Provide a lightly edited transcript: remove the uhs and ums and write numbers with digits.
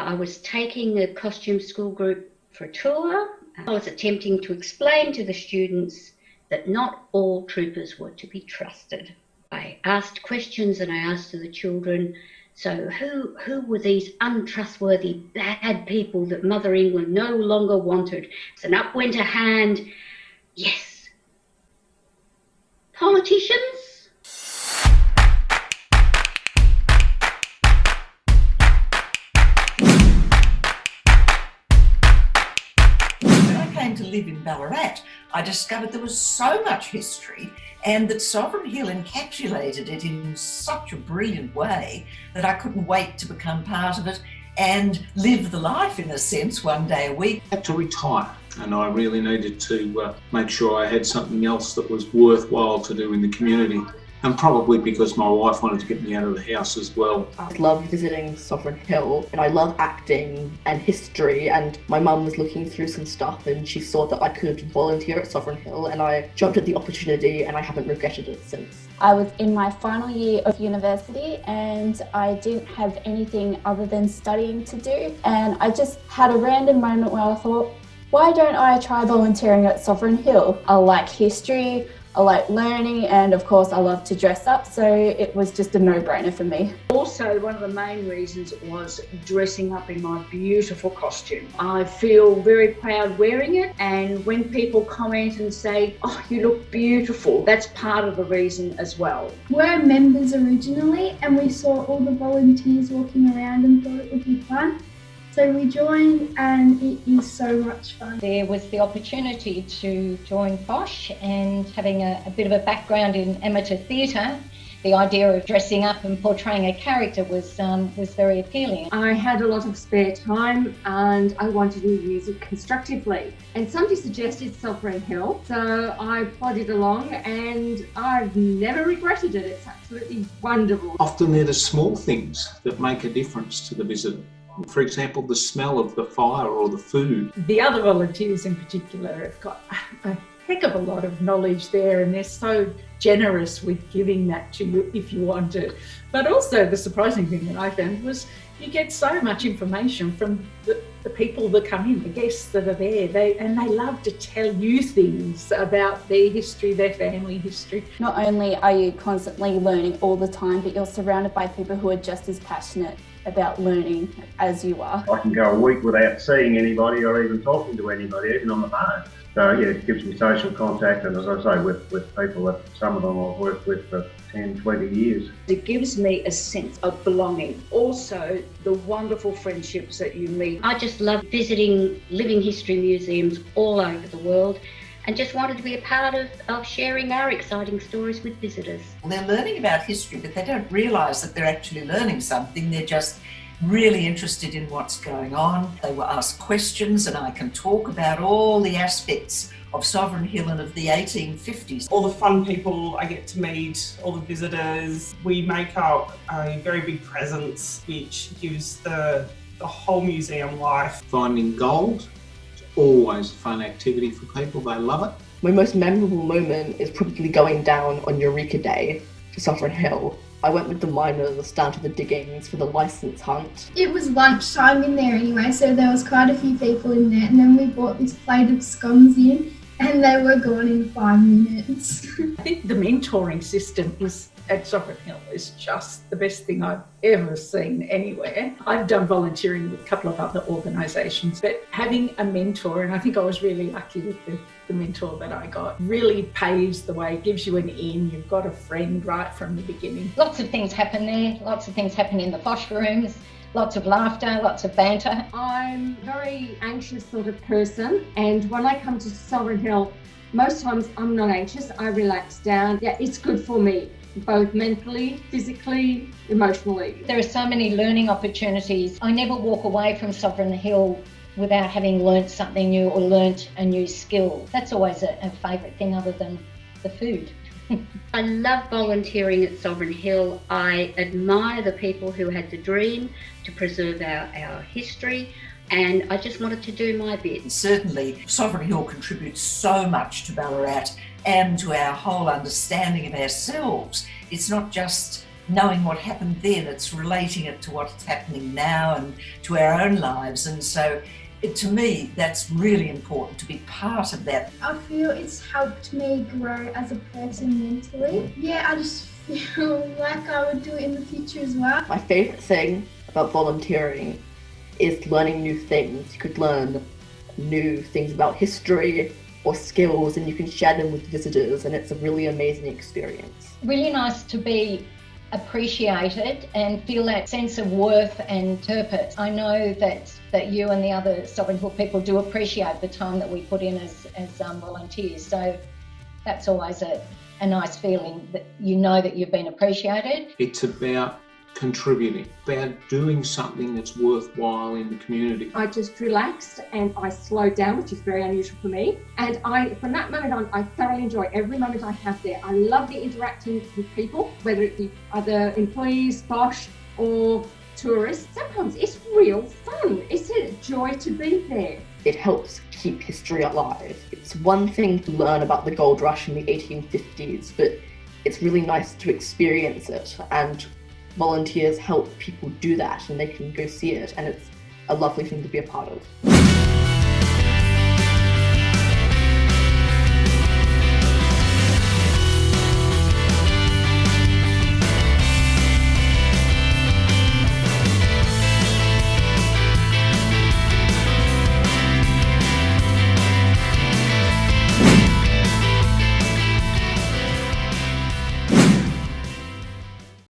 I was taking a costume school group for a tour. I was attempting to explain to the students that not all troopers were to be trusted. I asked questions and I asked to the children, so who were these untrustworthy, bad people that Mother England no longer wanted? And up went a hand, yes, politicians. To live in Ballarat, I discovered there was so much history and that Sovereign Hill encapsulated it in such a brilliant way that I couldn't wait to become part of it and live the life, in a sense, one day a week. I had to retire and I really needed to make sure I had something else that was worthwhile to do in the community. And probably because my wife wanted to get me out of the house as well. I love visiting Sovereign Hill and I love acting and history, and my mum was looking through some stuff and she saw that I could volunteer at Sovereign Hill and I jumped at the opportunity and I haven't regretted it since. I was in my final year of university and I didn't have anything other than studying to do, and I just had a random moment where I thought, why don't I try volunteering at Sovereign Hill? I like history, I like learning, and of course I love to dress up, so it was just a no-brainer for me. Also, one of the main reasons was dressing up in my beautiful costume. I feel very proud wearing it, and when people comment and say, oh, you look beautiful, that's part of the reason as well. We're members originally and we saw all the volunteers walking around and thought it would be fun. So we joined and it is so much fun. There was the opportunity to join FOSH, and having a bit of a background in amateur theatre, the idea of dressing up and portraying a character was very appealing. I had a lot of spare time and I wanted to use it constructively. And somebody suggested Sovereign Hill, so I plodded along and I've never regretted it. It's absolutely wonderful. Often they're the small things that make a difference to the visitor. For example, the smell of the fire or the food. The other volunteers in particular have got a heck of a lot of knowledge there, and they're so generous with giving that to you if you want it. But also the surprising thing that I found was you get so much information from the people that come in, the guests that are there, they love to tell you things about their history, their family history. Not only are you constantly learning all the time, but you're surrounded by people who are just as passionate about learning as you are. I can go a week without seeing anybody or even talking to anybody, even on the phone. So yeah, it gives me social contact, and as I say, with people that some of them I've worked with for 10, 20 years. It gives me a sense of belonging. Also, the wonderful friendships that you meet. I just love visiting living history museums all over the world and just wanted to be a part of sharing our exciting stories with visitors. They're learning about history, but they don't realise that they're actually learning something. They're just really interested in what's going on. They will ask questions, and I can talk about all the aspects of Sovereign Hill and of the 1850s. All the fun people I get to meet, all the visitors. We make up a very big presence which gives the whole museum life. Finding gold is always a fun activity for people. They love it. My most memorable moment is probably going down on Eureka Day to Sovereign Hill. I went with the miners down to the diggings for the licence hunt. It was lunchtime in there anyway, so there was quite a few people in there, and then we brought this plate of scones in and they were gone in 5 minutes. I think the mentoring system at Sovereign Hill is just the best thing I've ever seen anywhere. I've done volunteering with a couple of other organisations, but having a mentor, and I think I was really lucky with the mentor that I got, really paves the way, gives you an in, you've got a friend right from the beginning. Lots of things happen there, lots of things happen in the FOSH rooms, lots of laughter, lots of banter. I'm a very anxious sort of person, and when I come to Sovereign Hill, most times I'm not anxious, I relax down. Yeah, it's good for me, both mentally, physically, emotionally. There are so many learning opportunities. I never walk away from Sovereign Hill without having learnt something new or learnt a new skill. That's always a favourite thing other than the food. I love volunteering at Sovereign Hill. I admire the people who had the dream to preserve our history, and I just wanted to do my bit. Certainly, Sovereign Hill contributes so much to Ballarat and to our whole understanding of ourselves. It's not just knowing what happened then, it's relating it to what's happening now and to our own lives. And so to me, that's really important to be part of that. I feel it's helped me grow as a person mentally. Yeah, I just feel like I would do it in the future as well. My favourite thing about volunteering is learning new things. You could learn new things about history or skills, and you can share them with visitors, and it's a really amazing experience. Really nice to be appreciated and feel that sense of worth and purpose. I know that you and the other Sovereign Hill people do appreciate the time that we put in as volunteers. So that's always a nice feeling that you know that you've been appreciated. It's about contributing, about doing something that's worthwhile in the community. I just relaxed and I slowed down, which is very unusual for me. And from that moment on, I thoroughly enjoy every moment I have there. I love the interacting with people, whether it be other employees, Bosch, or tourists. Sometimes it's real fun. It's a joy to be there. It helps keep history alive. It's one thing to learn about the gold rush in the 1850s, but it's really nice to experience it, and volunteers help people do that and they can go see it, and it's a lovely thing to be a part of.